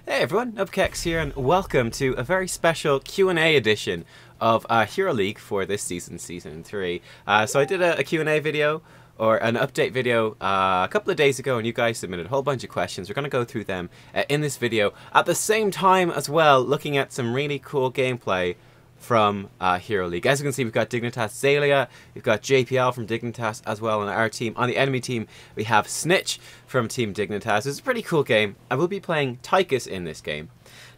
Hey everyone, Nubkeks here, and welcome to a very special Q&A edition of Hero League for this season, Season 3. So I did a Q&A video, or an update video, a couple of days ago, and you guys submitted a whole bunch of questions. We're going to go through them in this video, at the same time as well, looking at some really cool gameplay from Hero League. As you can see, we've got Dignitas Zalia, we've got JPL from Dignitas as well on our team. On the enemy team, we have Snitch from Team Dignitas. It's a pretty cool game. I will be playing Tychus in this game.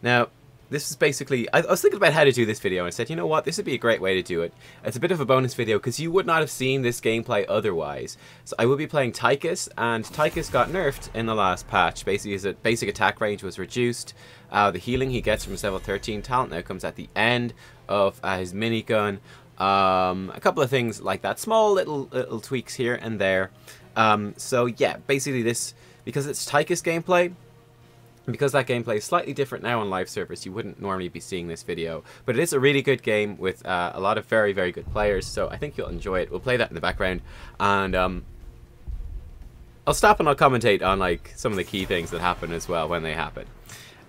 Now, this is basically, I was thinking about how to do this video, and I said, you know what, this would be a great way to do it. It's a bit of a bonus video, because you would not have seen this gameplay otherwise. So I will be playing Tychus, and Tychus got nerfed in the last patch. Basically, his basic attack range was reduced. The healing he gets from his level 13 talent now comes at the end of his minigun. A couple of things like that. Small little tweaks here and there. So yeah, basically this, because it's Tychus gameplay, because that gameplay is slightly different now on live servers, you wouldn't normally be seeing this video. But it is a really good game with a lot of very, very good players, so I think you'll enjoy it. We'll play that in the background, and I'll stop and I'll commentate on like some of the key things that happen as well when they happen.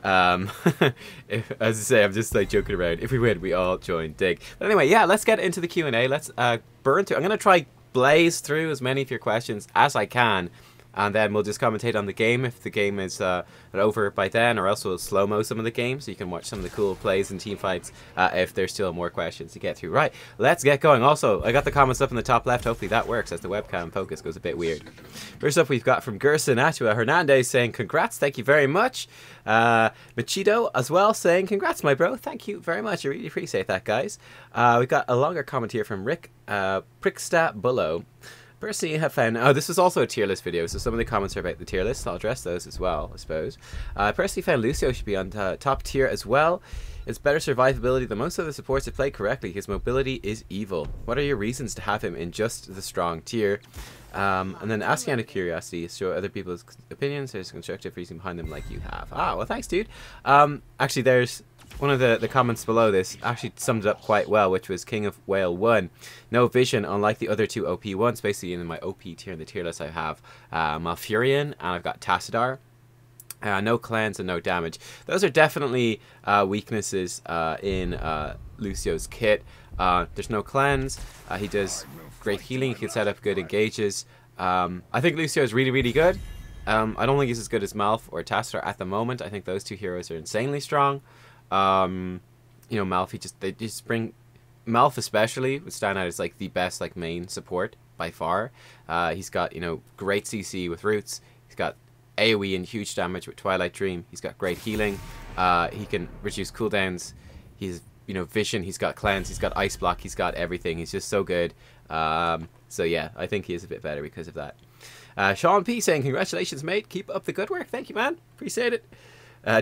As I say, I'm just like joking around. If we win, we all join Dig. But anyway, yeah, let's get into the Q&A. Let's burn through. I'm going to try blaze through as many of your questions as I can, and then we'll just commentate on the game if the game is over by then, or else we'll slow-mo some of the game so you can watch some of the cool plays and team fights if there's still more questions to get through. Right, let's get going. Also, I got the comments up in the top left. Hopefully that works as the webcam focus goes a bit weird. First up, we've got from Gerson Atua Hernandez saying, congrats, thank you very much. Machido as well saying, congrats, my bro. Thank you very much. I really appreciate that, guys. We've got a longer comment here from Rick Prickstat Bullo. Personally, have found... Oh, this is also a tier list video, so some of the comments are about the tier list. I'll address those as well, I suppose. Personally found Lucio should be on top tier as well. It's better survivability than most of the supports that play correctly. His mobility is evil. What are your reasons to have him in just the strong tier? And then asking out of curiosity, show other people's opinions. There's a constructive reason behind them like you have. Ah, well, thanks, dude. Actually, there's... One of the comments below this actually summed it up quite well, which was King of Whale 1. No vision, unlike the other two OP ones. Basically, in my OP tier, in the tier list, I have Malfurion, and I've got Tassadar. No cleanse and no damage. Those are definitely weaknesses in Lucio's kit. There's no cleanse. He does great healing. He can set up good engages. I think Lucio is really, really good. I don't think he's as good as Malf or Tassadar at the moment. I think those two heroes are insanely strong. You know, Malf, they just bring... Malf especially would stand out as like the best like main support by far. He's got, you know, great CC with Roots. He's got AoE and huge damage with Twilight Dream. He's got great healing. He can reduce cooldowns. He's, you know, vision. He's got cleanse. He's got ice block. He's got everything. He's just so good. So yeah, I think he is a bit better because of that. Sean P saying, congratulations, mate. Keep up the good work. Thank you, man. Appreciate it.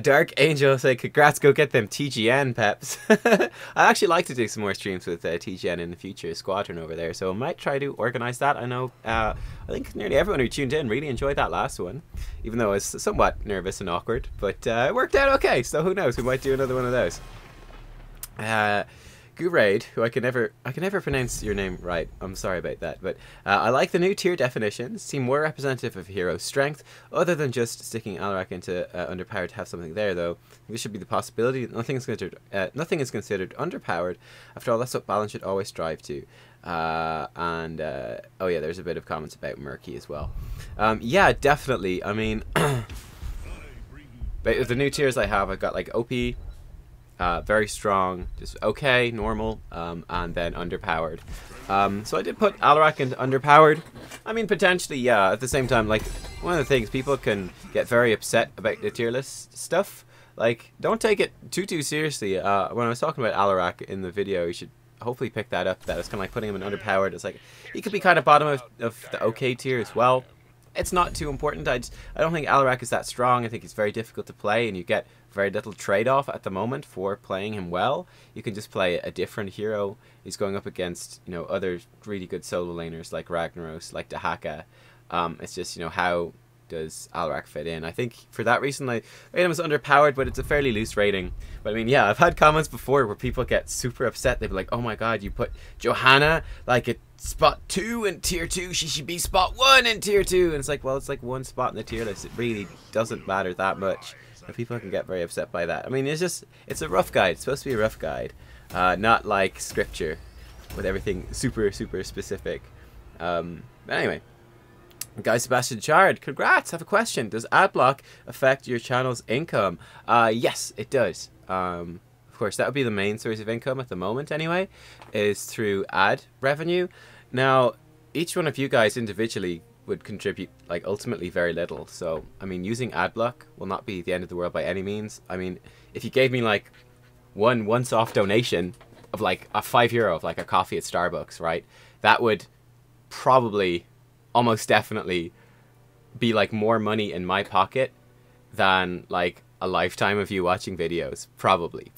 Dark Angel saying, congrats, go get them TGN peps. I actually like to do some more streams with TGN in the future, Squadron over there, so I might try to organize that. I know, I think nearly everyone who tuned in really enjoyed that last one, even though I was somewhat nervous and awkward, but it worked out okay, so who knows, we might do another one of those. Guraid, who I can never pronounce your name right. I'm sorry about that, but I like the new tier definitions. Seem more representative of hero's strength, other than just sticking Alarak into underpowered to have something there. Though this should be the possibility. Nothing is considered underpowered. After all, that's what balance should always strive to. Oh yeah, there's a bit of comments about Murky as well. Yeah, definitely. I mean, but the new tiers I have, I've got like OP. Very strong, just okay, normal, and then underpowered. So I did put Alarak into underpowered. I mean, potentially, yeah. At the same time, like, one of the things, people can get very upset about the tier list stuff. Like, don't take it too seriously. When I was talking about Alarak in the video, you should hopefully pick that up. That it's kind of like putting him in underpowered. It's like, he could be kind of bottom of the okay tier as well. It's not too important. I don't think Alarak is that strong. I think he's very difficult to play, and you get very little trade-off at the moment for playing him well. You can just play a different hero. He's going up against, you know, other really good solo laners like Ragnaros, like Dahaka. It's just, you know, how does Alarak fit in? I think for that reason I rate him as underpowered, but it's a fairly loose rating. But I mean, yeah, I've had comments before where people get super upset. They'd be like, oh my god, you put Johanna like at spot 2 in tier 2, she should be spot 1 in tier 2. And it's like, well, it's like one spot in the tier list. It really doesn't matter that much. People can get very upset by that. I mean, it's a rough guide. It's supposed to be a rough guide, not like scripture with everything super specific. But anyway, Guy Sebastian Chard, congrats. I have a question. Does adblock affect your channel's income? Yes, it does. Of course, that would be the main source of income at the moment anyway, is through ad revenue. Now, each one of you guys individually would contribute like ultimately very little. So, I mean, using adblock will not be the end of the world by any means. I mean, if you gave me like one once-off donation of like a €5 of like a coffee at Starbucks, right? That would probably almost definitely be like more money in my pocket than like a lifetime of you watching videos. Probably.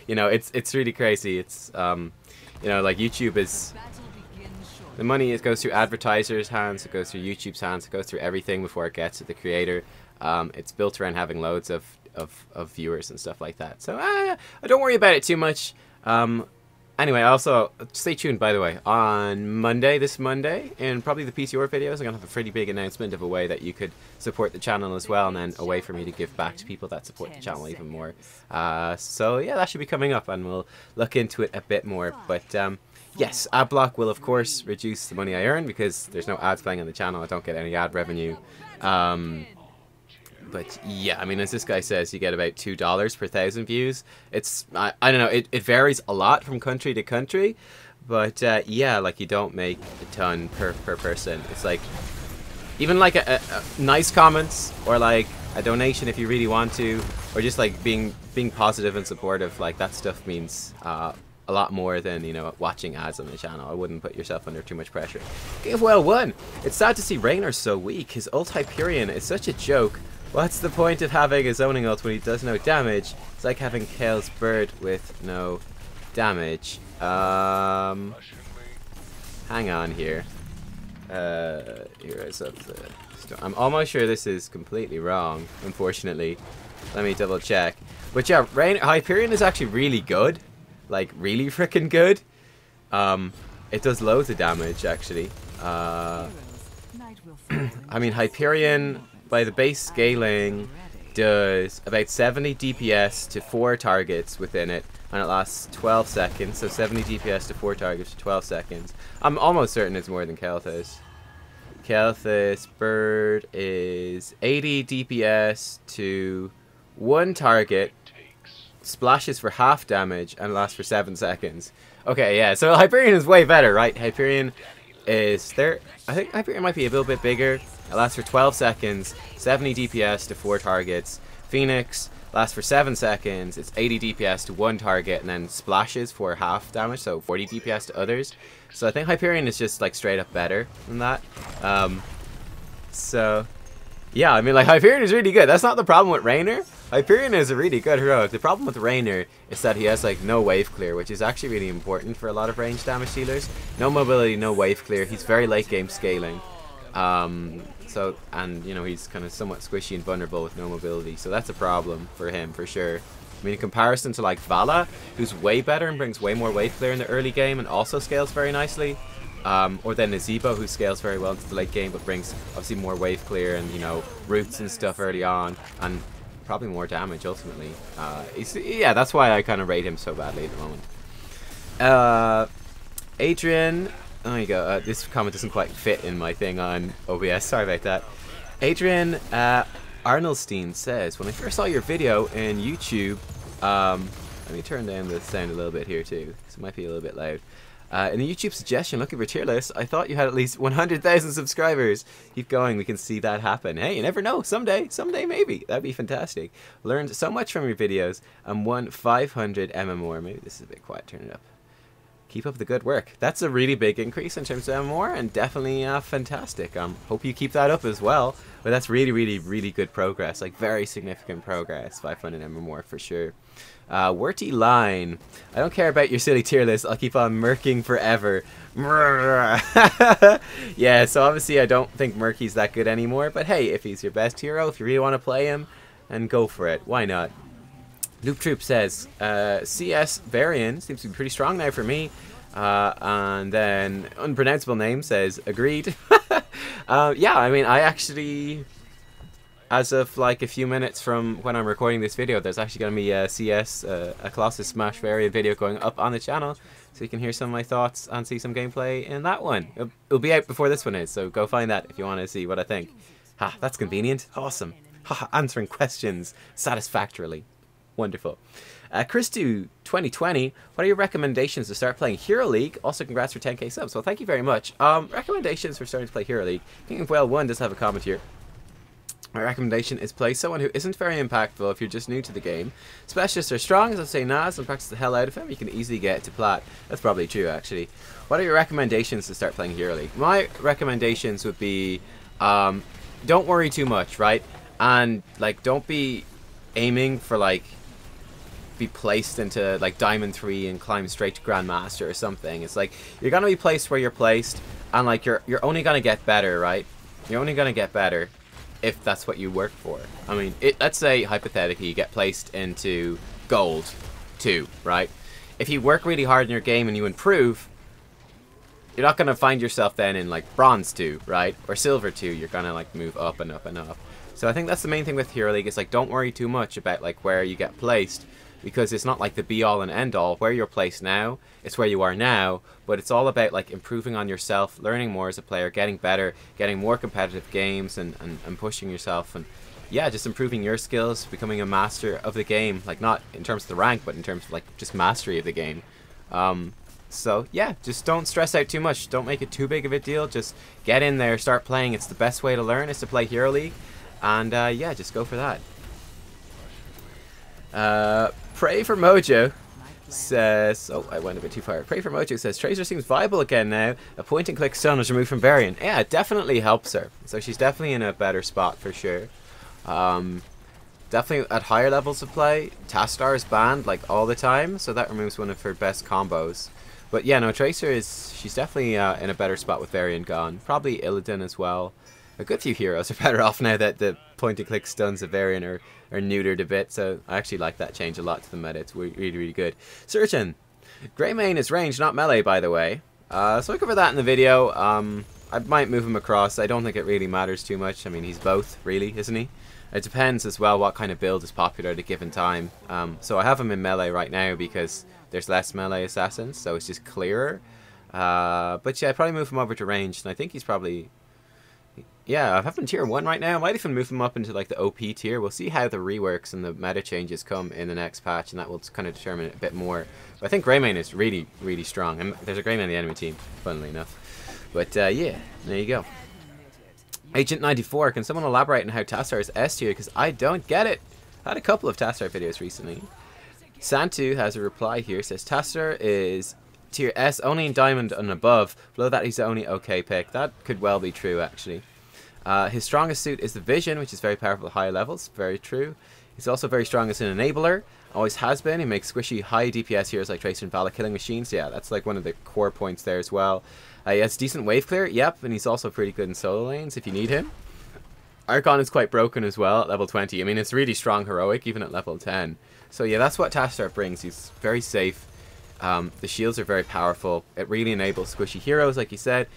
You know, it's really crazy. It's you know, like YouTube is, the money, it goes through advertisers' hands, it goes through YouTube's hands, it goes through everything before it gets to the creator. It's built around having loads of viewers and stuff like that. So I don't worry about it too much. Anyway, also, stay tuned, by the way, on Monday, this Monday, in probably the PCOR videos, I'm going to have a pretty big announcement of a way that you could support the channel as well, and then a way for me to give back to people that support the channel even more. So yeah, that should be coming up, and we'll look into it a bit more. But yes, adblock will, of course, reduce the money I earn, because there's no ads playing on the channel. I don't get any ad revenue. But yeah, I mean, as this guy says, you get about $2 per 1,000 views. It's, I don't know, it varies a lot from country to country. But yeah, like you don't make a ton per person. It's like, even like a nice comments, or like a donation if you really want to, or just like being positive and supportive, like that stuff means a lot more than, you know, watching ads on the channel. I wouldn't put yourself under too much pressure. Give well one. It's sad to see Raynor so weak. His ult Hyperion is such a joke. What's the point of having a zoning ult when he does no damage? It's like having Kale's bird with no damage. Hang on here. Here is up the storm. I'm almost sure this is completely wrong, unfortunately. Let me double check. But yeah, Hyperion is actually really good. Like, really freaking good. It does loads of damage, actually. I mean, Hyperion, by the base scaling, does about 70 DPS to 4 targets within it, and it lasts 12 seconds, so 70 DPS to 4 targets for 12 seconds. I'm almost certain it's more than Kel'Thuz's. Kel'Thuz's bird is 80 DPS to 1 target, splashes for half damage, and lasts for 7 seconds. Okay, yeah, so Hyperion is way better, right? Hyperion is there. I think Hyperion might be a little bit bigger. It lasts for 12 seconds, 70 DPS to 4 targets. Phoenix lasts for 7 seconds, it's 80 DPS to 1 target, and then splashes for half damage, so 40 DPS to others. So I think Hyperion is just like straight up better than that. So yeah, I mean, like, Hyperion is really good. That's not the problem with Raynor. Hyperion is a really good hero. The problem with Raynor is that he has like no wave clear, which is actually really important for a lot of range damage dealers. No mobility, no wave clear. He's very late game scaling. So, and you know, he's kind of somewhat squishy and vulnerable with no mobility, so that's a problem for him for sure. I mean, in comparison to like Vala, who's way better and brings way more wave clear in the early game and also scales very nicely, or then Nazebo, who scales very well into the late game but brings obviously more wave clear and, you know, roots and stuff early on, and probably more damage ultimately. Yeah, that's why I kind of rate him so badly at the moment. Adrian. There you go. This comment doesn't quite fit in my thing on OBS. Sorry about that. Adrian Arnoldstein says, when I first saw your video in YouTube, let me turn down the sound a little bit here too, because it might be a little bit loud. In the YouTube suggestion looking for tier list, I thought you had at least 100,000 subscribers. Keep going, we can see that happen. Hey, you never know. Someday maybe. That'd be fantastic. Learned so much from your videos and won 500 MMR. Maybe this is a bit quiet. Turn it up. Keep up the good work. That's a really big increase in terms of MMR, and definitely fantastic. Hope you keep that up as well. But that's really good progress. Like, very significant progress. 500 MMR for sure. Worty line. I don't care about your silly tier list. I'll keep on murking forever. Yeah, so obviously I don't think Murky's that good anymore. But hey, if he's your best hero, if you really want to play him, then go for it. Why not? Loop Troop says, CS Varian seems to be pretty strong now for me. And then Unpronounceable Name says, agreed. Yeah, I mean, I actually as of like a few minutes from when I'm recording this video, there's actually going to be a CS, a Colossus Smash variant video going up on the channel, so you can hear some of my thoughts and see some gameplay in that one. It'll be out before this one is, so go find that if you want to see what I think. Ha, that's convenient. Awesome. Ha, answering questions satisfactorily. Wonderful. Christu 2020, what are your recommendations to start playing Hero League? Also, congrats for 10k subs. Well, thank you very much. Recommendations for starting to play Hero League. King of Whale 1 does have a comment here. My recommendation is play someone who isn't very impactful if you're just new to the game. Specialists are strong, as I say Naz, and practice the hell out of him. You can easily get to plat. That's probably true, actually. What are your recommendations to start playing Hero League? My recommendations would be, don't worry too much, right? And, like, don't be aiming for, like, be placed into, like, Diamond 3 and climb straight to Grandmaster or something. It's like, you're gonna be placed where you're placed, and, like, you're only gonna get better, right? You're only gonna get better if that's what you work for. I mean, let's say, hypothetically, you get placed into Gold 2, right? If you work really hard in your game and you improve, you're not going to find yourself then in, like, Bronze 2, right? Or Silver 2. You're going to, like, move up and up and up. So I think that's the main thing with Hero League. Is, like, don't worry too much about, like, where you get placed. Because it's not, like, the be-all and end-all. Where you're placed now, it's where you are now. But it's all about, like, improving on yourself, learning more as a player, getting better, getting more competitive games, and pushing yourself. And, yeah, just improving your skills, becoming a master of the game. Like, not in terms of the rank, but in terms of, like, just mastery of the game. So, yeah, just don't stress out too much. Don't make it too big of a deal. Just get in there, start playing. It's the best way to learn is to play Hero League. And, yeah, just go for that. Pray for Mojo says... Oh, I went a bit too far. Pray for Mojo says, Tracer seems viable again now. A point-and-click stun was removed from Varian. Yeah, it definitely helps her. So she's definitely in a better spot for sure. Definitely at higher levels of play, Tastar is banned like all the time, so that removes one of her best combos. But yeah, no, Tracer she's definitely in a better spot with Varian gone. Probably Illidan as well. A good few heroes are better off now that the point-and-click stuns of Varian are neutered a bit, so I actually like that change a lot to the meta. It's really, really good. Certain. Greymane is range, not melee, by the way. So I cover that in the video. I might move him across. I don't think it really matters too much. I mean, he's both, really, isn't he? It depends as well what kind of build is popular at a given time. So I have him in melee right now because there's less melee assassins, so it's just clearer. But yeah, I'd probably move him over to range, and I think he's probably... Yeah, I have him tier 1 right now. I might even move him up into like the OP tier. We'll see how the reworks and the meta changes come in the next patch, and that will kind of determine it a bit more. But I think Greymane is really, really strong. And there's a Greymane in the enemy team, funnily enough. But yeah, there you go. Agent 94, can someone elaborate on how Tastar is S tier? Because I don't get it. I had a couple of Tastar videos recently. Santu has a reply here. Says Tastar is tier S only in Diamond and above. Below that, he's the only okay pick. That could well be true, actually. His strongest suit is the Vision, which is very powerful at higher levels. Very true. He's also very strong as an enabler. Always has been. He makes squishy, high DPS heroes like Tracer and Vala killing machines. Yeah, that's like one of the core points there as well. He has decent wave clear. Yep, and he's also pretty good in solo lanes if you need him. Archon is quite broken as well at level 20. I mean, it's really strong heroic even at level 10. So yeah, that's what Tastar brings. He's very safe. The shields are very powerful. It really enables squishy heroes, like you said.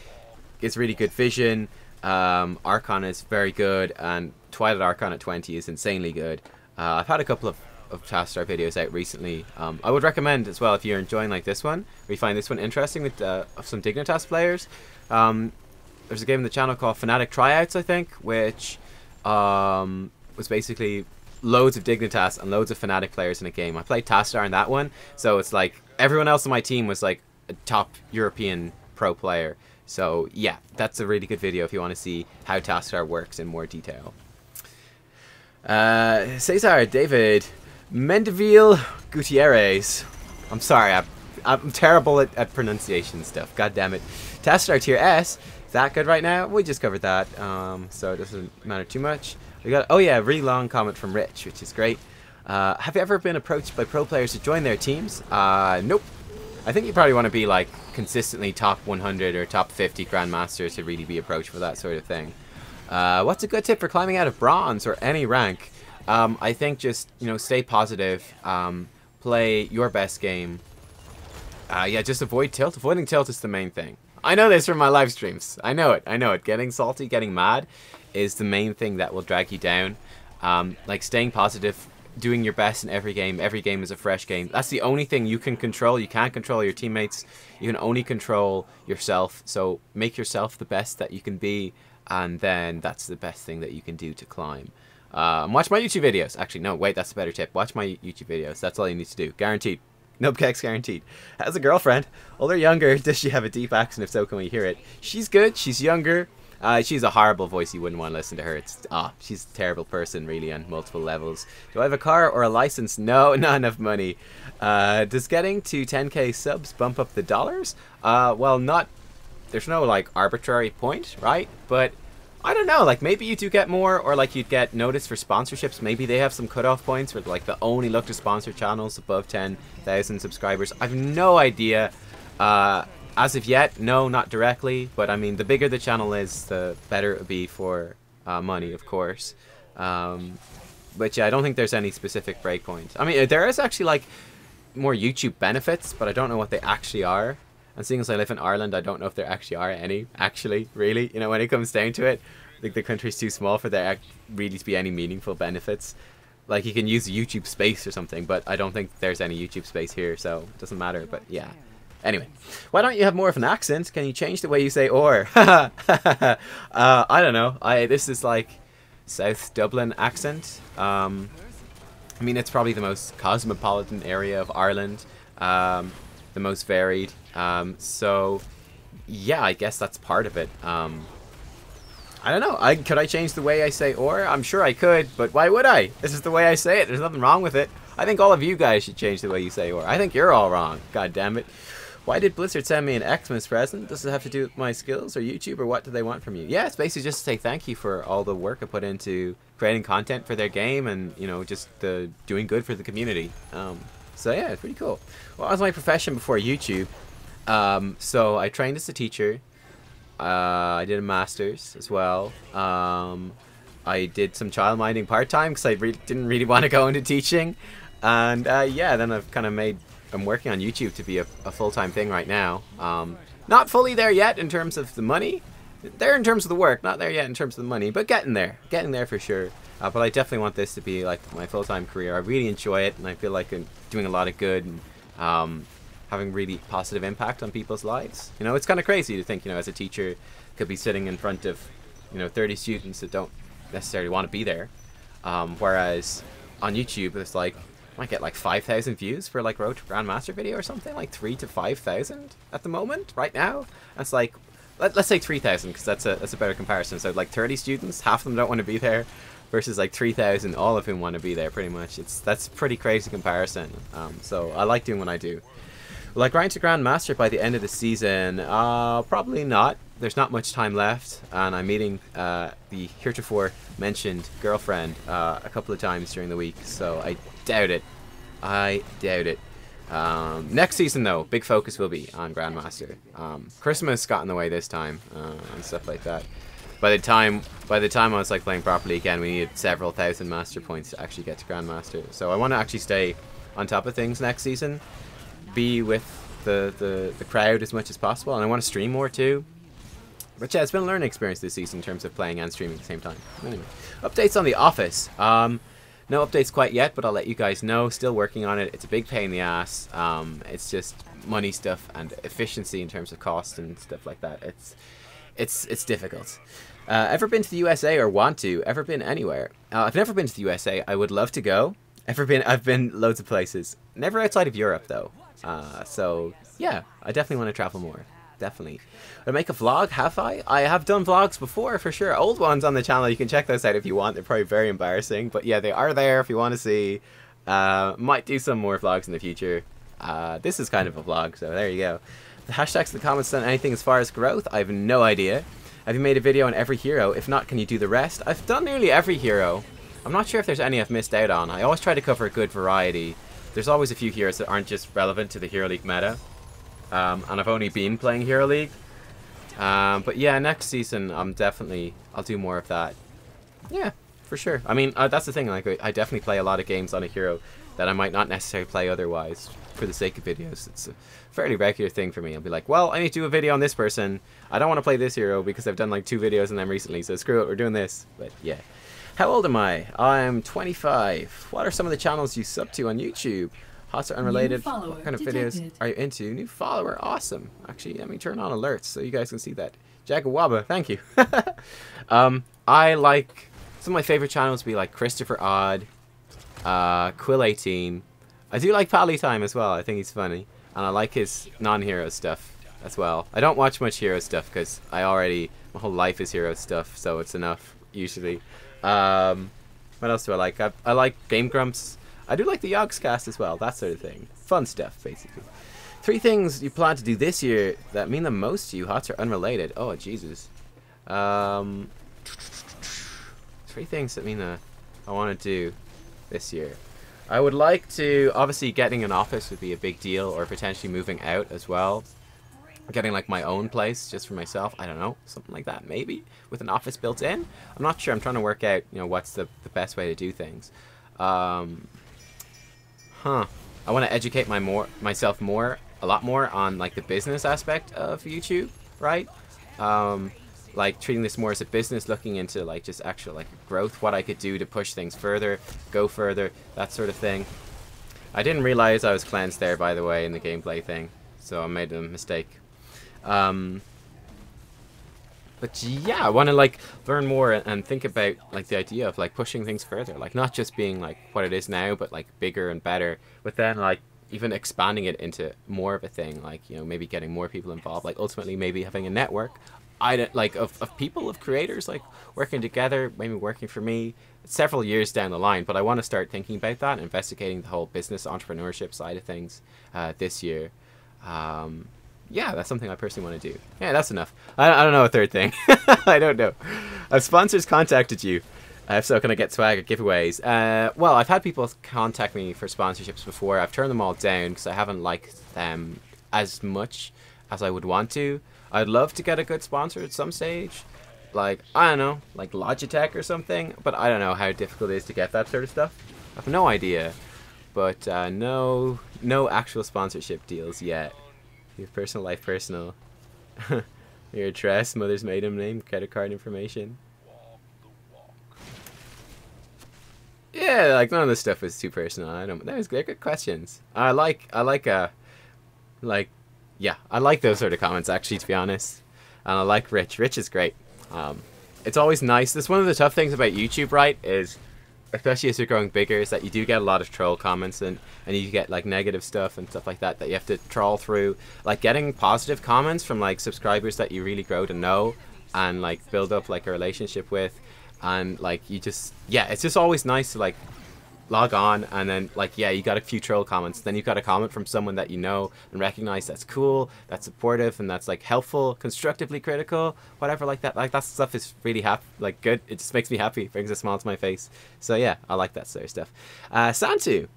It's really good vision. Archon is very good, and Twilight Archon at 20 is insanely good. I've had a couple of Tastar videos out recently. I would recommend as well, if you're enjoying like this one, or you find this one interesting with some Dignitas players. There's a game on the channel called Fnatic Tryouts, I think, which was basically loads of Dignitas and loads of Fnatic players in a game. I played Tastar in that one, so it's like everyone else on my team was like a top European pro player. So yeah, that's a really good video if you want to see how Tastar works in more detail. Cesar David Mendeville Gutierrez. I'm sorry, I'm terrible at pronunciation stuff. God damn it. Tastar tier S. Is that good right now? We just covered that, so it doesn't matter too much. We got, oh yeah, a really long comment from Rich, which is great. Have you ever been approached by pro players to join their teams? Nope. I think you probably want to be like consistently top 100 or top 50 Grandmasters to really be approached for that sort of thing. What's a good tip for climbing out of bronze or any rank? I think just, you know, stay positive, play your best game. Yeah, just avoid tilt. Avoiding tilt is the main thing. I know this from my live streams. I know it. Getting salty, getting mad is the main thing that will drag you down. Like staying positive, doing your best in every game. Every game is a fresh game. That's the only thing you can control. You can't control your teammates. You can only control yourself. So make yourself the best that you can be, and then that's the best thing that you can do to climb. Watch my YouTube videos. Actually, no, wait, that's a better tip. Watch my YouTube videos. That's all you need to do. Guaranteed. Nubkeks guaranteed. Has a girlfriend. Older, younger? Does she have a deep accent? If so, can we hear it? She's good. She's younger. She's a horrible voice. You wouldn't want to listen to her. She's a terrible person, really, on multiple levels. Do I have a car or a license? No, not enough money. Does getting to 10k subs bump up the dollars? Well, not. There's no like arbitrary point, right? But I don't know. Like maybe you do get more, or like you'd get noticed for sponsorships. Maybe they have some cutoff points where like they only look to sponsor channels above 10,000 subscribers. I've no idea. As of yet, no, not directly. But I mean, the bigger the channel is, the better it would be for money, of course. But yeah, I don't think there's any specific breakpoint. I mean, there is actually like more YouTube benefits, but I don't know what they actually are. And seeing as I live in Ireland, I don't know if there actually are any, actually, really. You know, when it comes down to it, I think the country's too small for there really to be any meaningful benefits. Like, you can use YouTube space or something, but I don't think there's any YouTube space here, so it doesn't matter, but yeah. Anyway, why don't you have more of an accent? Can you change the way you say or? I don't know. This is like South Dublin accent. I mean, it's probably the most cosmopolitan area of Ireland. The most varied. So yeah, I guess that's part of it. I don't know. Could I change the way I say or? I'm sure I could, but why would I? This is the way I say it. There's nothing wrong with it. I think all of you guys should change the way you say or. I think you're all wrong. God damn it. Why did Blizzard send me an Xmas present? Does it have to do with my skills or YouTube, or what do they want from you? Yeah, it's basically just to say thank you for all the work I put into creating content for their game and, you know, just doing good for the community. So yeah, it's pretty cool. Well, that was my profession before YouTube. So I trained as a teacher. I did a master's as well. I did some childminding part-time because I didn't really want to go into teaching. And yeah, then I've kind of I'm working on YouTube to be a full-time thing right now. Not fully there yet in terms of the money. There in terms of the work, not there yet in terms of the money, but getting there for sure. But I definitely want this to be like my full-time career. I really enjoy it, and I feel like I'm doing a lot of good and having really positive impact on people's lives. You know, it's kind of crazy to think, you know, as a teacher, could be sitting in front of, you know, 30 students that don't necessarily want to be there. Whereas on YouTube, it's like, I might get like 5,000 views for like Road to Grandmaster video or something, like 3,000 to 5,000 at the moment, right now. That's like, let's say 3,000 because that's a better comparison. So like 30 students, half of them don't want to be there, versus like 3,000, all of whom want to be there pretty much. That's a pretty crazy comparison. So I like doing what I do. Will I grind to Grandmaster by the end of the season? Probably not. There's not much time left, and I'm meeting the heretofore mentioned girlfriend a couple of times during the week, so I doubt it. I doubt it. Next season, though, big focus will be on Grandmaster. Christmas got in the way this time, and stuff like that. By the time I was like playing properly again, we needed several thousand master points to actually get to Grandmaster. So I want to actually stay on top of things next season, be with the crowd as much as possible, and I want to stream more too. But yeah, it's been a learning experience this season in terms of playing and streaming at the same time. Anyway, updates on The Office. No updates quite yet, but I'll let you guys know. Still working on it. It's a big pain in the ass. It's just money stuff and efficiency in terms of cost and stuff like that. It's difficult. Ever been to the USA or want to? Ever been anywhere? I've never been to the USA. I would love to go. I've been loads of places. Never outside of Europe though. So yeah, I definitely want to travel more. Definitely. Would I make a vlog? Have I? I have done vlogs before for sure. Old ones on the channel. You can check those out if you want. They're probably very embarrassing, but yeah, they are there if you want to see. Might do some more vlogs in the future. This is kind of a vlog, so there you go. The hashtags in the comments done anything as far as growth? I have no idea. Have you made a video on every hero? If not, can you do the rest? I've done nearly every hero. I'm not sure if there's any I've missed out on. I always try to cover a good variety. There's always a few heroes that aren't just relevant to the Hero League meta. And I've only been playing Hero League. But yeah, next season I'll do more of that. Yeah. for sure. I mean, that's the thing. Like, I definitely play a lot of games on a hero that I might not necessarily play otherwise for the sake of videos. It's a fairly regular thing for me. I'll be like, well, I need to do a video on this person. I don't want to play this hero because I've done like 2 videos on them recently, so screw it, we're doing this. But yeah. How old am I? I'm 25. What are some of the channels you sub to on YouTube? Hot or unrelated? What kind of videos are you into? New follower, awesome. Actually, let me turn on alerts so you guys can see that. Jagawaba, thank you. I like, some of my favorite channels would be like Christopher Odd, Quill18. I do like Pally Time as well. I think he's funny. And I like his non-hero stuff as well. I don't watch much hero stuff because my whole life is hero stuff, so it's enough, usually. What else do I like? I like Game Grumps. I do like the Yogscast as well, that sort of thing. Fun stuff, basically. 3 things you plan to do this year that mean the most to you, hot or unrelated. Oh, Jesus. 3 things that mean I want to do this year. I would like to, obviously getting an office would be a big deal, or potentially moving out as well. Getting like my own place just for myself. I don't know, something like that maybe, with an office built in. I'm not sure. I'm trying to work out, you know, what's the best way to do things. I want to educate myself a lot more on like the business aspect of YouTube, right? Like treating this more as a business, looking into like just actual like growth, what I could do to push things further, go further, that sort of thing. I didn't realize I was cleansed there, by the way, in the gameplay thing, so I made a mistake. But yeah, I want to like learn more and think about like the idea of like pushing things further, like not just being like what it is now, but like bigger and better, but then like even expanding it into more of a thing, like, you know, maybe getting more people involved, like ultimately maybe having a network of people, of creators, like working together, maybe working for me several years down the line. But I want to start thinking about that, investigating the whole business entrepreneurship side of things this year. Yeah, that's something I personally want to do. Yeah, that's enough. I don't know a third thing. I don't know. Have sponsors contacted you? If so, can I get swag or giveaways? Well, I've had people contact me for sponsorships before. I've turned them all down because I haven't liked them as much as I would want to. I'd love to get a good sponsor at some stage. Like, I don't know, like Logitech or something. But I don't know how difficult it is to get that sort of stuff. I have no idea. But no actual sponsorship deals yet. Your personal life, personal. Your address, mother's maiden name, credit card information. Yeah, like none of this stuff is too personal. They're good questions. I like those sort of comments, actually, to be honest. And I like Rich. Rich is great. It's always nice. That's one of the tough things about YouTube, right? Is especially as you're growing bigger, is that you do get a lot of troll comments and you get like negative stuff and stuff like that you have to trawl through. Like getting positive comments from like subscribers that you really grow to know and like build up like a relationship with, and like you just, yeah, it's just always nice to like log on and then like, yeah, you got a few troll comments, then you've got a comment from someone that you know and recognize that's cool, that's supportive, and that's like helpful, constructively critical, whatever, like that. Like that stuff is really like good. It just makes me happy, brings a smile to my face. So yeah, I like that sort of stuff. Santu,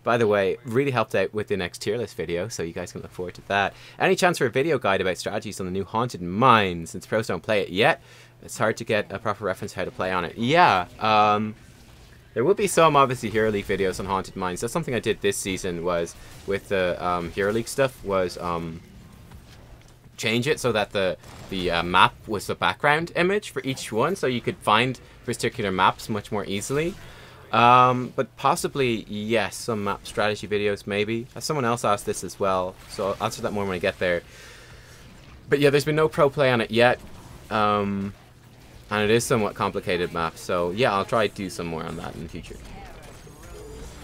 by the way, really helped out with the next tier list video, so you guys can look forward to that. Any chance for a video guide about strategies on the new Haunted Mine? Since pros don't play it yet, it's hard to get a proper reference how to play on it. Yeah, there will be some, obviously, Hero League videos on Haunted Mines. That's something I did this season, was with the Hero League stuff, was change it so that the map was the background image for each one, so you could find particular maps much more easily. But possibly, yes, some map strategy videos, maybe. Someone else asked this as well, so I'll answer that more when I get there. But yeah, there's been no pro play on it yet. And it is somewhat complicated map, so yeah, I'll try to do some more on that in the future.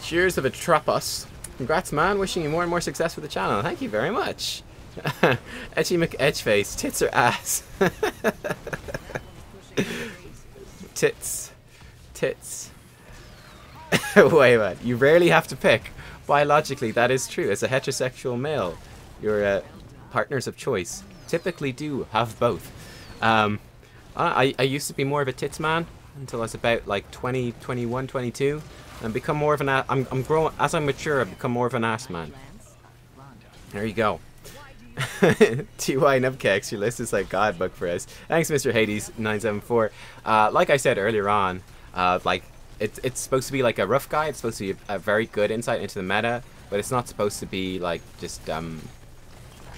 Cheers of a Tropos. Congrats, man. Wishing you more and more success with the channel. Thank you very much. Etchy McEdgeface. Tits or ass? Tits. Tits. Wait a minute. You rarely have to pick. Biologically, that is true. As a heterosexual male, your partners of choice typically do have both. I used to be more of a tits man until I was about like 20, 21, 22, and become more of an I'm growing as I mature. I've become more of an ass man. There you go. TY Nubkeks, your list is like God book for us. Thanks, Mr. Hades 974. Like I said earlier on, Like it's supposed to be like a rough guide. It's supposed to be a very good insight into the meta, but it's not supposed to be like just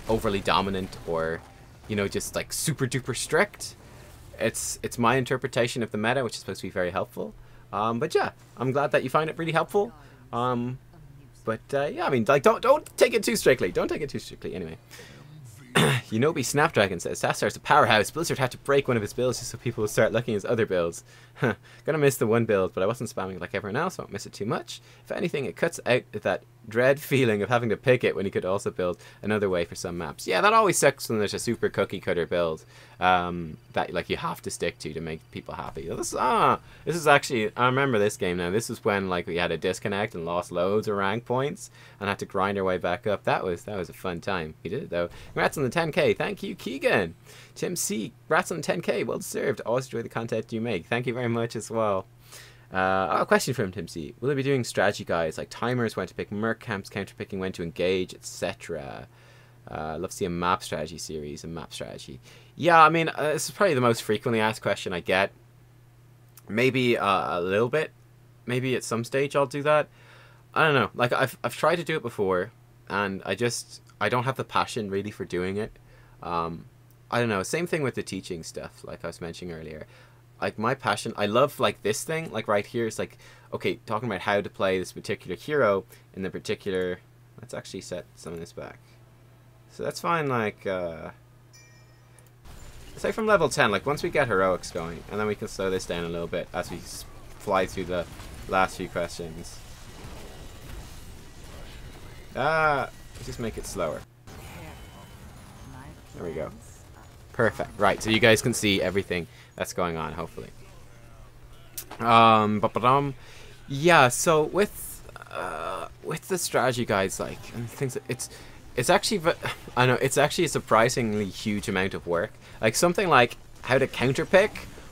overly dominant or, you know, just like super duper strict. It's my interpretation of the meta, which is supposed to be very helpful. But yeah, I'm glad that you find it really helpful. But yeah, I mean, like, don't take it too strictly. Don't take it too strictly. Anyway, Unobi Snapdragon says Sassar's a powerhouse. Blizzard had to break one of his builds just so people would start looking at his other builds. Gonna miss the one build, but I wasn't spamming like everyone else. Won't miss it too much. If anything, it cuts out that dread feeling of having to pick it when you could also build another way for some maps. Yeah, that always sucks when there's a super cookie cutter build that like you have to stick to make people happy. This is actually, I remember this game now. This is when like we had a disconnect and lost loads of rank points and had to grind our way back up. That was a fun time. We did it though. Congrats on the 10k. Thank you, Keegan. Tim C. Congrats on 10k. Well deserved. Always enjoy the content you make. Thank you very much as well. A question from Tim C. Will they be doing strategy guides like timers, when to pick merc camps, counter picking, when to engage, etc.? Love to see a map strategy series, a map strategy. Yeah, I mean, this is probably the most frequently asked question I get. Maybe a little bit. Maybe at some stage I'll do that. I don't know. Like I've tried to do it before, and I don't have the passion really for doing it. I don't know. Same thing with the teaching stuff, like I was mentioning earlier. Like my passion, I love like this thing, like right here. It's like, okay, talking about how to play this particular hero in the particular. Let's actually set some of this back. So that's fine. Like, say from level 10. Like once we get heroics going, and then we can slow this down a little bit as we fly through the last few questions. Let's just make it slower. There we go. Perfect. Right, so you guys can see everything that's going on, hopefully. Yeah, so with the strategy guides, like, and things, it's actually, I know, it's actually a surprisingly huge amount of work. Like something like how to counterpick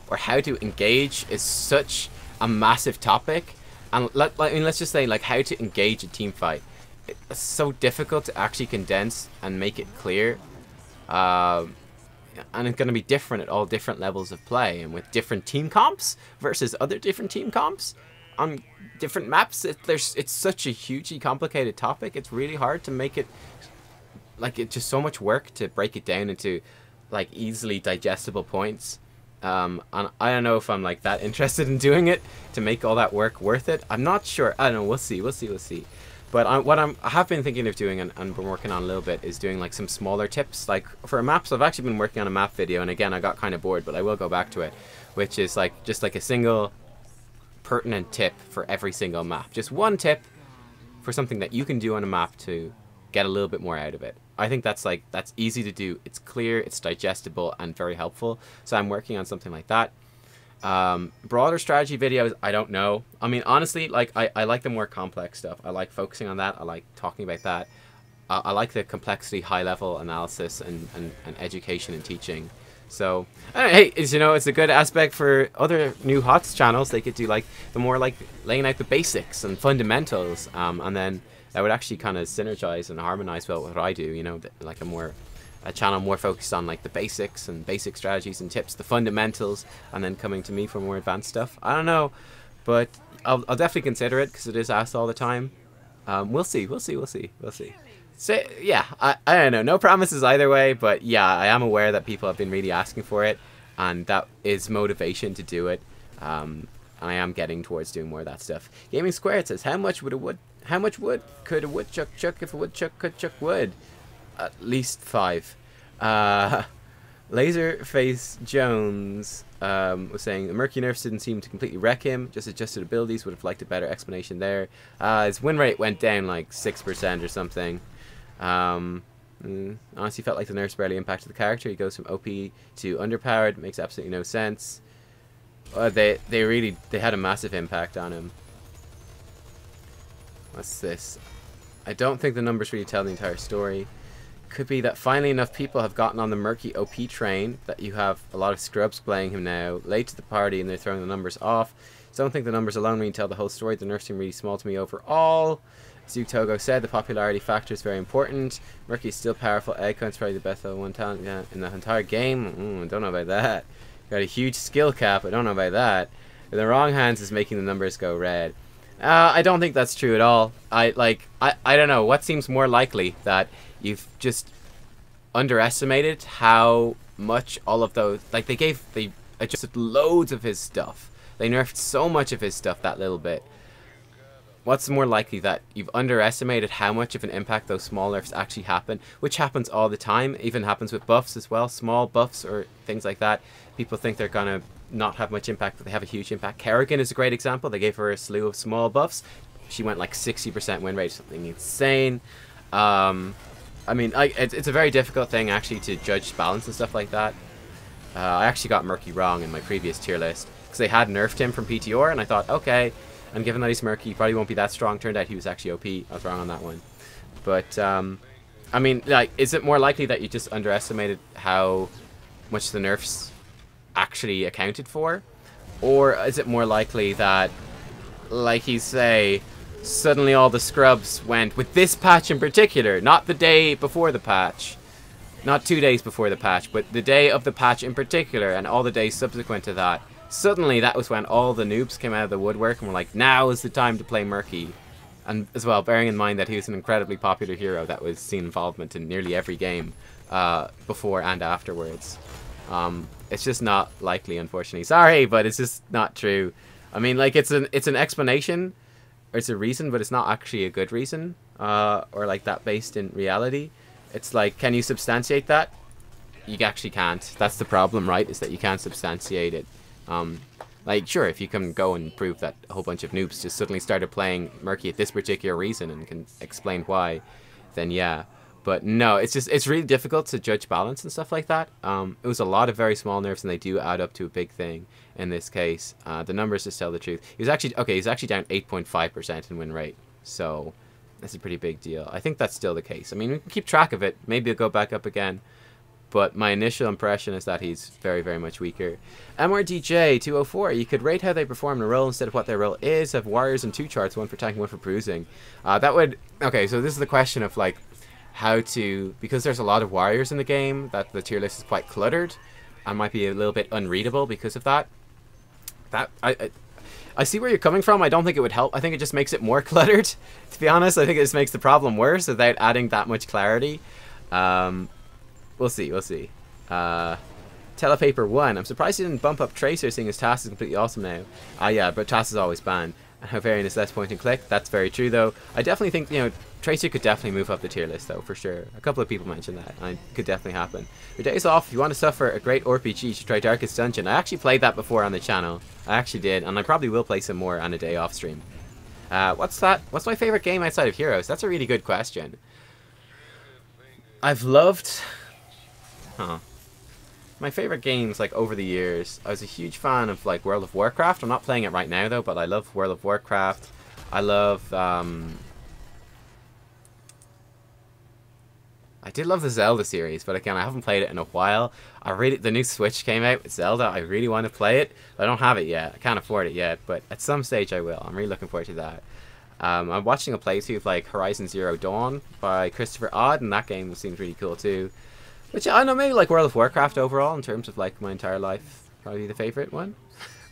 or how to engage is such a massive topic, and let's just say like how to engage a team fight. It's so difficult to actually condense and make it clear. And it's going to be different at all different levels of play, and with different team comps versus other different team comps on different maps. It's such a hugely complicated topic. It's really hard to make it, like, it's just so much work to break it down into like easily digestible points. And I don't know if I'm like that interested in doing it to make all that work worth it. I'm not sure. I don't know. We'll see. But I have been thinking of doing, and been working on a little bit, is doing like some smaller tips. Like for maps, I've actually been working on a map video, and again I got kind of bored, but I will go back to it, which is like just like a single pertinent tip for every single map. Just one tip for something that you can do on a map to get a little bit more out of it. I think that's easy to do. It's clear, it's digestible, and very helpful. So I'm working on something like that. Broader strategy videos, I don't know. I mean, honestly, like I like the more complex stuff. I like focusing on that. I like talking about that. I like the complexity, high level analysis, and education and teaching. So hey, you know, it's a good aspect for other new HOTS channels. They could do like the more like laying out the basics and fundamentals, and then that would actually kind of synergize and harmonize well with what I do. You know, like a channel more focused on like the basics and basic strategies and tips, the fundamentals, and then coming to me for more advanced stuff. I don't know, but I'll definitely consider it because it is asked all the time. We'll see. So yeah, I don't know. No promises either way, but yeah, I am aware that people have been really asking for it, and that is motivation to do it. And I am getting towards doing more of that stuff. Gaming Squared says, how much wood could a woodchuck chuck if a woodchuck could chuck wood? At least 5. Laserface Jones was saying the murky nerfs didn't seem to completely wreck him, just adjusted abilities. Would have liked a better explanation there. His win rate went down like 6% or something. Honestly felt like the nerfs barely impacted the character. He goes from OP to underpowered. Makes absolutely no sense. They had a massive impact on him. What's this? I don't think the numbers really tell the entire story. Could be that finally enough people have gotten on the murky OP train that you have a lot of scrubs playing him now, late to the party, and they're throwing the numbers off. So I don't think the numbers alone really tell the whole story. The nerfs seem really small to me overall. Zug Togo said the popularity factor is very important. Murky is still powerful. Eggcunt's probably the best level 1 talent in the entire game. I don't know about that. Got a huge skill cap. I don't know about that. In the wrong hands is making the numbers go red. I don't think that's true at all. I don't know. What seems more likely, that you've just underestimated how much all of those, like, they adjusted loads of his stuff. They nerfed so much of his stuff that little bit. What's more likely, that you've underestimated how much of an impact those small nerfs actually happen, which happens all the time. Even happens with buffs as well. Small buffs or things like that. People think they're gonna not have much impact, but they have a huge impact. Kerrigan is a great example. They gave her a slew of small buffs. She went like 60% win rate, something insane. I mean, it's a very difficult thing actually to judge balance and stuff like that. I actually got Murky wrong in my previous tier list, because they had nerfed him from PTR, and I thought, okay, and given that he's Murky, he probably won't be that strong. Turned out he was actually OP. I was wrong on that one. But, I mean, like, is it more likely that you just underestimated how much the nerfs actually accounted for? Or is it more likely that, like you say, suddenly all the scrubs went, with this patch in particular, not the day before the patch, not 2 days before the patch, but the day of the patch in particular, and all the days subsequent to that, suddenly that was when all the noobs came out of the woodwork and were like, now is the time to play Murky. And as well, bearing in mind that he was an incredibly popular hero that was seen involvement in nearly every game before and afterwards. It's just not likely, unfortunately. Sorry, but it's just not true. I mean, like, it's an explanation, or it's a reason, but it's not actually a good reason, or like that based in reality. It's like, can you substantiate that? You actually can't. That's the problem, right? Is that you can't substantiate it. Like, sure, if you can go and prove that a whole bunch of noobs just suddenly started playing Murky at this particular reason and can explain why, then yeah. But no, it's really difficult to judge balance and stuff like that. It was a lot of very small nerfs, and they do add up to a big thing in this case. The numbers just tell the truth. He's actually down 8.5% in win rate, so that's a pretty big deal. I think that's still the case. I mean, we can keep track of it. Maybe it'll go back up again. But my initial impression is that he's very, very much weaker. MRDJ204, you could rate how they perform in a role instead of what their role is. Have warriors in 2 charts, one for tanking, one for bruising. That would... Okay, so this is the question of, like, how to... Because there's a lot of warriors in the game, that the tier list is quite cluttered, and might be a little bit unreadable because of that. I see where you're coming from. I don't think it would help. I think it just makes it more cluttered, to be honest. I think it just makes the problem worse without adding that much clarity. We'll see, we'll see. Telepaper 1. I'm surprised he didn't bump up Tracer, seeing his task is completely awesome now. Yeah, but task is always banned. And Havarian is less point and click. That's very true, though. I definitely think, you know, Tracer could definitely move up the tier list, though, for sure. A couple of people mentioned that, and it could definitely happen. Your days off, if you want to suffer a great RPG, you should try Darkest Dungeon. I actually played that before on the channel. I actually did, and I probably will play some more on a day off stream. What's that? What's my favorite game outside of Heroes? That's a really good question. I've loved... Huh. My favorite games, like, over the years, I was a huge fan of, like, World of Warcraft. I'm not playing it right now, though, but I love World of Warcraft. I love, I did love the Zelda series, but again, I haven't played it in a while. The new Switch came out with Zelda. I really want to play it, but I don't have it yet. I can't afford it yet, but at some stage I will. I'm really looking forward to that. I'm watching a playthrough of, like, Horizon Zero Dawn by Christopher Odd, and that game seems really cool, too. Which, I don't know, maybe like World of Warcraft overall, in terms of like my entire life, probably the favourite one.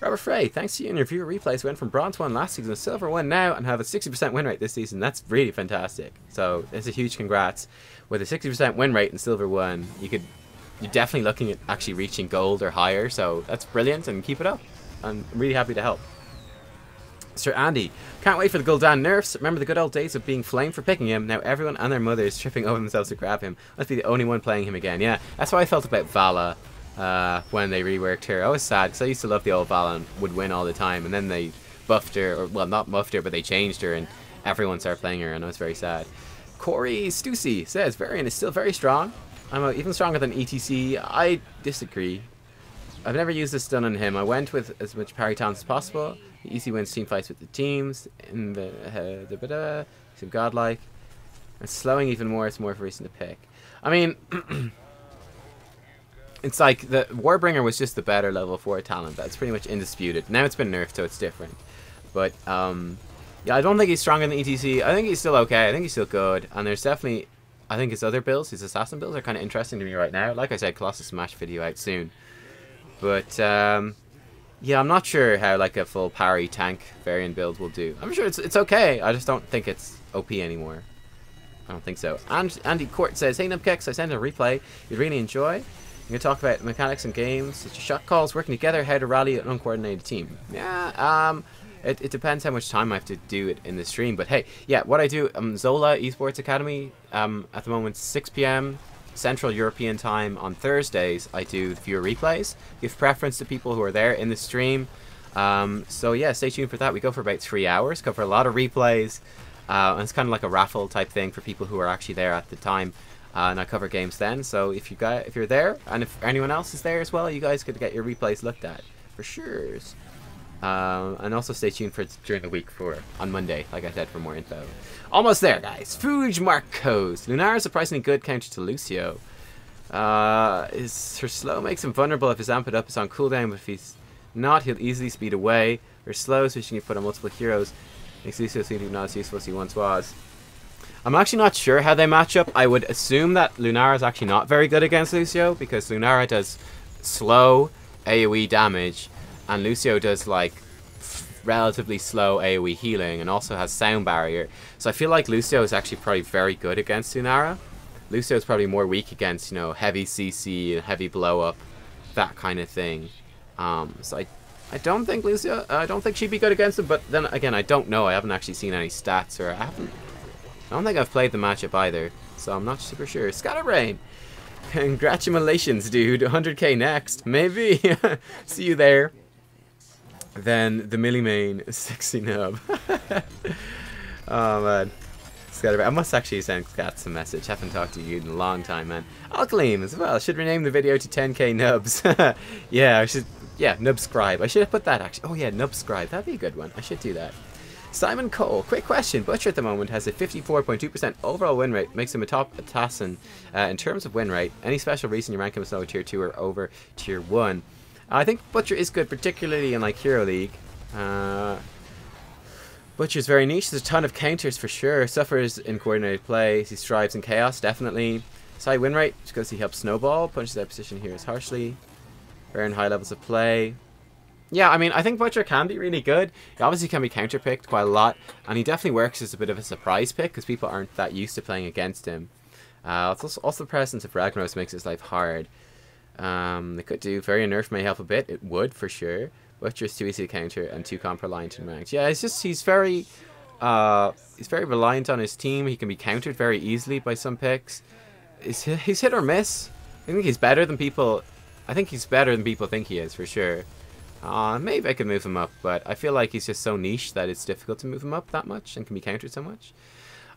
Robert Frey, thanks to you and your viewer replays, went from Bronze 1 last season to Silver 1 now and have a 60% win rate this season. That's really fantastic. So, it's a huge congrats. With a 60% win rate in Silver 1, you're definitely looking at actually reaching Gold or higher, so that's brilliant, and keep it up. I'm really happy to help. Sir Andy, can't wait for the Gul'dan nerfs. Remember the good old days of being flamed for picking him. Now everyone and their mothers tripping over themselves to grab him. Must be the only one playing him again. Yeah, that's how I felt about Vala when they reworked her. I was sad because I used to love the old Vala and would win all the time. And then they buffed her, or well, not buffed her, but they changed her and everyone started playing her and I was very sad. Corey Stussy says, Varian is still very strong. I'm even stronger than ETC. I disagree. I've never used this stun on him. I went with as much parry talents as possible. He easy wins team fights with the teams. In the some godlike. And slowing even more, it's more of a reason to pick. I mean, it's like the Warbringer was just the better level 4 talent. That's pretty much indisputed. Now it's been nerfed, so it's different. But yeah, I don't think he's stronger than ETC. I think he's still okay. I think he's still good. And there's definitely, I think his other builds, his assassin builds, are kind of interesting to me right now. Like I said, Colossus Smash video out soon. But Yeah, I'm not sure how like a full parry tank variant build will do. I'm sure it's okay. I just don't think it's OP anymore. I don't think so. And Andy Court says, "Hey Nubkeks, I sent a replay you'd really enjoy. You can talk about mechanics and games, such as shot calls, working together, how to rally an uncoordinated team." Yeah, it depends how much time I have to do it in the stream. But hey, yeah, what I do, Zola Esports Academy, at the moment 6 p.m. Central European time on Thursdays, I do viewer replays. Give preference to people who are there in the stream. So yeah, stay tuned for that. We go for about 3 hours, cover a lot of replays. And it's kind of like a raffle type thing for people who are actually there at the time. And I cover games then. So if you're there, and if anyone else is there as well, you guys could get your replays looked at for sure. And also stay tuned for during the week on Monday, like I said, for more info. Almost there, guys. Fuge Marcos. Lunara is surprisingly good counter to Lucio. Her slow makes him vulnerable if his amped up is on cooldown, but if he's not, he'll easily speed away. Her slow, so she can put on multiple heroes. Makes Lucio seem to be not as useful as he once was. I'm actually not sure how they match up. I would assume that Lunara is actually not very good against Lucio, because Lunara does slow AoE damage, and Lucio does like relatively slow AoE healing, and also has sound barrier. So I feel like Lucio is actually probably very good against Lunara. Lucio is probably more weak against, you know, heavy CC and heavy blow up, that kind of thing. So I don't think I don't think she'd be good against him, but then again, I don't know. I haven't actually seen any stats, or I don't think I've played the matchup either, so I'm not super sure. Scatterbrain, congratulations, dude. 100k next, maybe. See you there. Then the Millie Main, sexy nub. Oh man, Scatterbrain. I must actually send Scats a message. Haven't talked to you in a long time, man. Alkaline as well. Should rename the video to 10k nubs. Yeah, I should. Yeah, Nubscribe. I should have put that actually. Oh yeah, Nubscribe. That'd be a good one. I should do that. Simon Cole. Quick question. Butcher at the moment has a 54.2% overall win rate. Makes him a top assassin in terms of win rate. Any special reason you rank him as low tier 2 or over tier 1? I think Butcher is good, particularly in like Hero League. Butcher's very niche. There's a ton of counters for sure. Suffers in coordinated play. He strives in chaos, definitely. High win rate, because he helps snowball. Punches out position here is harshly. Very high levels of play. Yeah, I mean, I think Butcher can be really good. He obviously can be counter-picked quite a lot, and he definitely works as a bit of a surprise pick, because people aren't that used to playing against him. Also the presence of Ragnaros makes his life hard. They could do very nerf may help a bit. It would, for sure. Butcher's too easy to counter and too comp reliant in ranked. Yeah, it's just he's very reliant on his team. He can be countered very easily by some picks. He's hit or miss. I think he's better than people think he is, for sure. Maybe I could move him up, but I feel like he's just so niche that it's difficult to move him up that much and can be countered so much.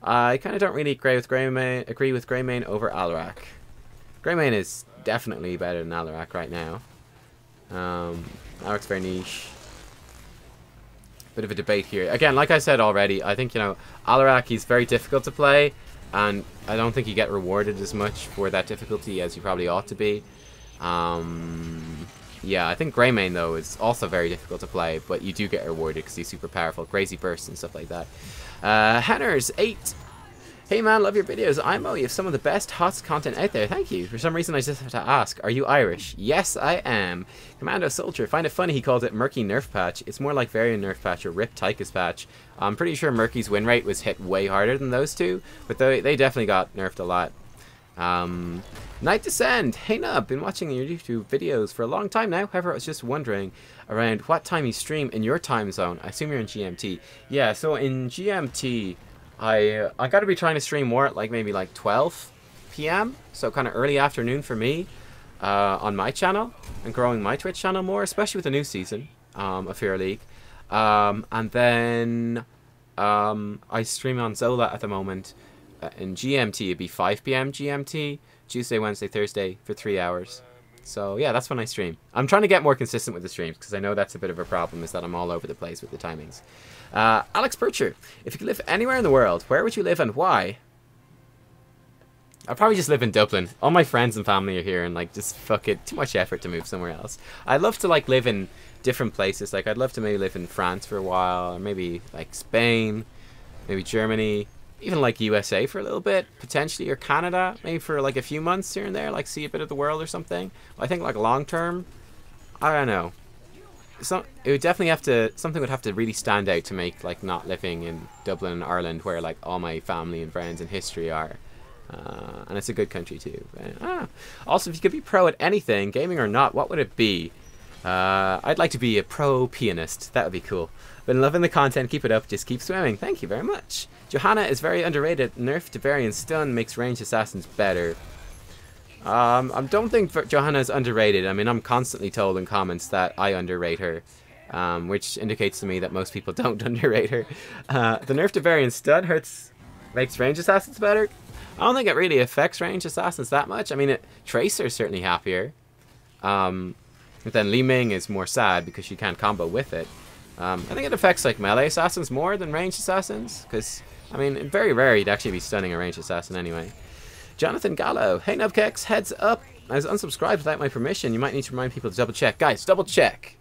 I kind of don't really agree with Greymane over Alarak. Greymane is definitely better than Alarak right now. Alarak's very niche. Bit of a debate here. Again, like I said already, I think, you know, Alarak, he's very difficult to play, and I don't think you get rewarded as much for that difficulty as you probably ought to be. Yeah, I think Greymane, though, is also very difficult to play, but you do get rewarded because he's super powerful. Crazy bursts and stuff like that. Hanners 8. Hey man, love your videos. IMO, you have some of the best HOTS content out there. Thank you. For some reason I just have to ask, are you Irish? Yes, I am. Commando Soldier, find it funny he called it Murky Nerf Patch. It's more like Varian Nerf Patch or Rip Tychus Patch. I'm pretty sure Murky's win rate was hit way harder than those two, but they definitely got nerfed a lot. Night Descend. Hey Nub, been watching your YouTube videos for a long time now. However, I was just wondering around what time you stream in your time zone. I assume you're in GMT. Yeah, so in GMT, I gotta be trying to stream more at like maybe like 12 p.m. So kind of early afternoon for me on my channel, and growing my Twitch channel more, especially with the new season of Hero League. And then I stream on Zola at the moment. In GMT, it'd be 5 p.m. GMT, Tuesday, Wednesday, Thursday for 3 hours. So yeah, that's when I stream. I'm trying to get more consistent with the streams because I know that's a bit of a problem, is that I'm all over the place with the timings. Alex Bircher, if you could live anywhere in the world, where would you live and why? I'd probably just live in Dublin. All my friends and family are here, and like, just fuck it, too much effort to move somewhere else. I'd love to like live in different places. Like I'd love to maybe live in France for a while, or maybe like Spain, maybe Germany. Even like USA for a little bit, potentially, or Canada, maybe for like a few months here and there, like see a bit of the world or something. But I think like long term, I don't know. it would definitely have to, something would have to really stand out to make like not living in Dublin and Ireland, where like all my family and friends and history are. And it's a good country too. Also, if you could be pro at anything, gaming or not, what would it be? I'd like to be a pro pianist. That would be cool. Been loving the content. Keep it up. Just keep swimming. Thank you very much. Johanna is very underrated. Nerf to Varian Stun makes ranged assassins better. I don't think Johanna is underrated. I mean, I'm constantly told in comments that I underrate her, which indicates to me that most people don't underrate her. The nerf to Varian Stun makes range assassins better. I don't think it really affects range assassins that much. I mean, Tracer's certainly happier. But then Li Ming is more sad because she can't combo with it. I think it affects like melee assassins more than ranged assassins, because I mean, very rare you'd actually be stunning a ranged assassin anyway. Jonathan Gallo, hey Nubkeks, heads up. I was unsubscribed without my permission. You might need to remind people to double check. Guys, double check.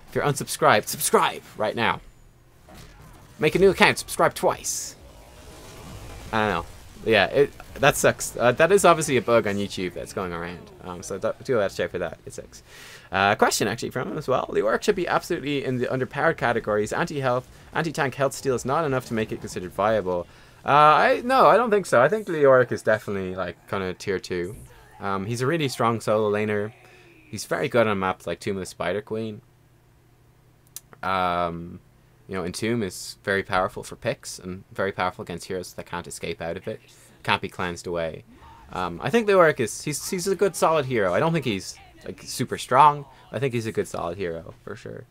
If you're unsubscribed, subscribe right now. Make a new account, subscribe twice. I don't know. Yeah, that sucks. That is obviously a bug on YouTube that's going around. So do have to check for that. It sucks. Question actually from him as well. The orc should be absolutely in the underpowered categories. Anti-tank health steal is not enough to make it considered viable. No, I don't think so. I think the orc is definitely like kind of tier 2. He's a really strong solo laner. He's very good on maps like Tomb of the Spider Queen. You know, Entomb is very powerful for picks and very powerful against heroes that can't escape out of it, can't be cleansed away. I think the orc is he's a good solid hero. I don't think he's like super strong. I think he's a good solid hero for sure.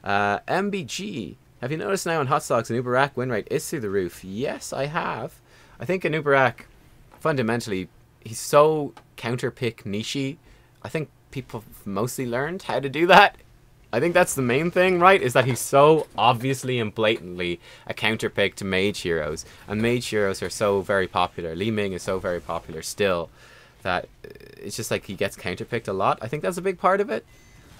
MBG, have you noticed now on Hot Stocks an Uberak win rate is through the roof? Yes, I have. I think an Uberak, fundamentally, he's so counter pick niche-y. I think people have mostly learned how to do that. I think that's the main thing, right? Is that he's so obviously and blatantly a counter pick to mage heroes. And mage heroes are so very popular. Li Ming is so very popular still that it's just like he gets counter picked a lot. I think that's a big part of it.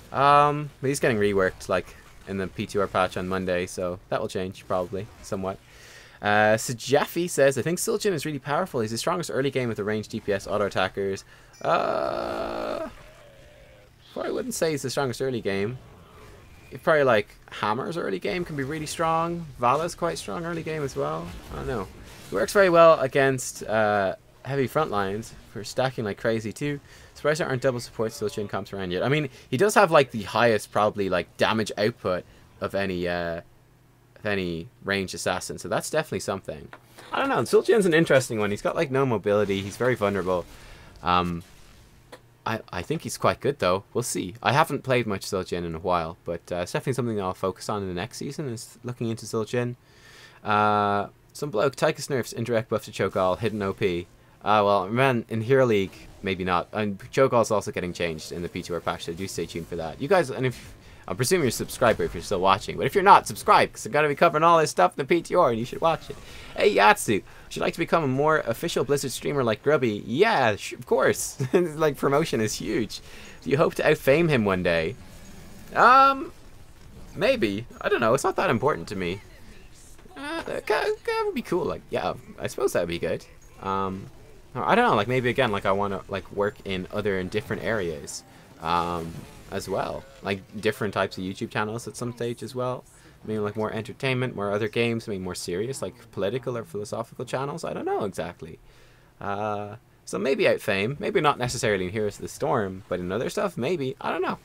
But he's getting reworked like in the P2R patch on Monday, so that will change probably somewhat. Sajafi says, I think Siljan is really powerful. He's the strongest early game with the ranged DPS auto attackers. I wouldn't say he's the strongest early game. Probably like Hammer's early game can be really strong. Vala's quite strong early game as well. I don't know. He works very well against heavy front lines for stacking like crazy too. Surprised there aren't double support still chin comps around yet. I mean, he does have like the highest probably like damage output of any ranged assassin, so that's definitely something. I don't know. Sulchin's an interesting one. He's got like no mobility. He's very vulnerable. I think he's quite good though. We'll see. I haven't played much Zul'jin in a while, but it's definitely something that I'll focus on in the next season, is looking into Zul'jin. Some bloke, Tychus nerfs, indirect buff to Cho'Gall, hidden OP. Well, man, in Hero League, maybe not. And Cho'Gall's also getting changed in the P2R patch, so do stay tuned for that. You guys, and if I presume you're a subscriber if you're still watching, but if you're not, subscribe, because I'm going to be covering all this stuff in the PTR, and you should watch it. Hey, Yatsu, would you like to become a more official Blizzard streamer like Grubby? Yeah, of course. Like, promotion is huge. Do you hope to outfame him one day? Maybe. I don't know. It's not that important to me. That would be cool. Like, yeah, I suppose that would be good. I don't know. Like, maybe again, like I want to like work in other and different areas. As well, like different types of YouTube channels at some stage as well. I mean, like more entertainment, more other games. I mean, more serious, like political or philosophical channels. I don't know exactly. So maybe outfame, maybe not necessarily in Heroes of the Storm, but in other stuff, maybe. I don't know.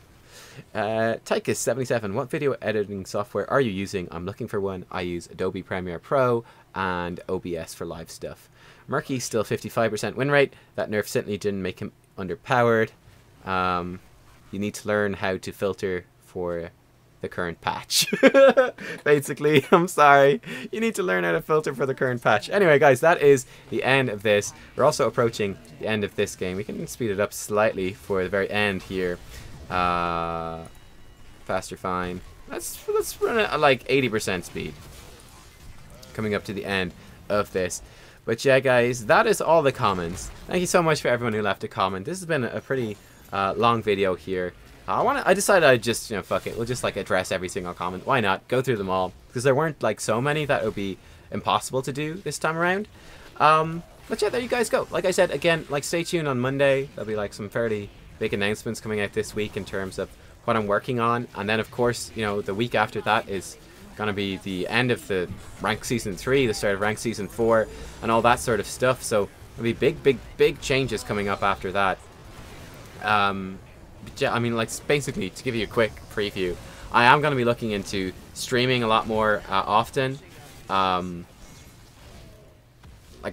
Tychus77, what video editing software are you using? I'm looking for one. I use Adobe Premiere Pro and OBS for live stuff. Murky still 55% win rate. That nerf certainly didn't make him underpowered. You need to learn how to filter for the current patch. Basically, I'm sorry. You need to learn how to filter for the current patch. Anyway, guys, that is the end of this. We're also approaching the end of this game. We can speed it up slightly for the very end here. Faster, fine. Let's run it at like 80% speed. Coming up to the end of this. But yeah, guys, that is all the comments. Thank you so much for everyone who left a comment. This has been a pretty long video here. I decided I'd just, you know, fuck it. We'll just like address every single comment. Why not? Go through them all. Because there weren't like so many that it would be impossible to do this time around. But yeah, there you guys go. Like I said, again, like stay tuned on Monday. There'll be like some fairly big announcements coming out this week in terms of what I'm working on. And then, of course, you know, the week after that is going to be the end of the Rank Season 3, the start of Rank Season 4, and all that sort of stuff. So there'll be big changes coming up after that. Yeah, I mean, like, basically, to give you a quick preview, I am going to be looking into streaming a lot more often. Like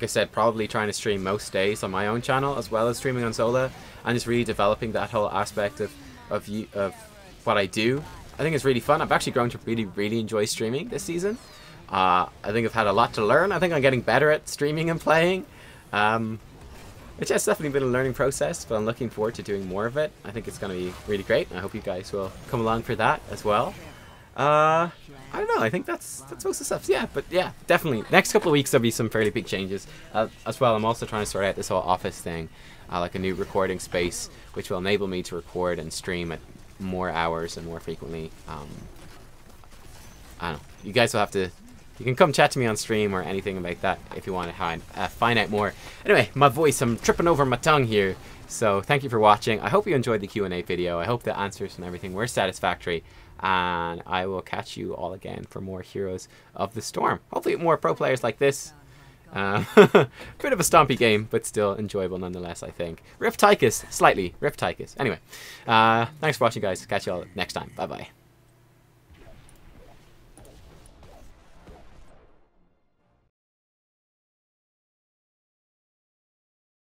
I said, probably trying to stream most days on my own channel as well as streaming on Zola, and just really developing that whole aspect of what I do. I think it's really fun. I've actually grown to really enjoy streaming this season. I think I've had a lot to learn. I think I'm getting better at streaming and playing. It's just definitely been a learning process, but I'm looking forward to doing more of it. I think it's going to be really great. I hope you guys will come along for that as well. I don't know. I think that's most of the stuff. Yeah, but yeah, definitely. Next couple of weeks there'll be some fairly big changes as well. I'm also trying to sort out this whole office thing, like a new recording space, which will enable me to record and stream at more hours and more frequently. I don't know. You guys will have to. You can come chat to me on stream or anything about that if you want to find out more. Anyway, my voice, I'm tripping over my tongue here. So thank you for watching. I hope you enjoyed the Q&A video. I hope the answers and everything were satisfactory. And I will catch you all again for more Heroes of the Storm. Hopefully more pro players like this. Bit of a stompy game, but still enjoyable nonetheless, I think. Rip Tychus, slightly. Rip Tychus. Anyway, thanks for watching, guys. Catch you all next time. Bye-bye.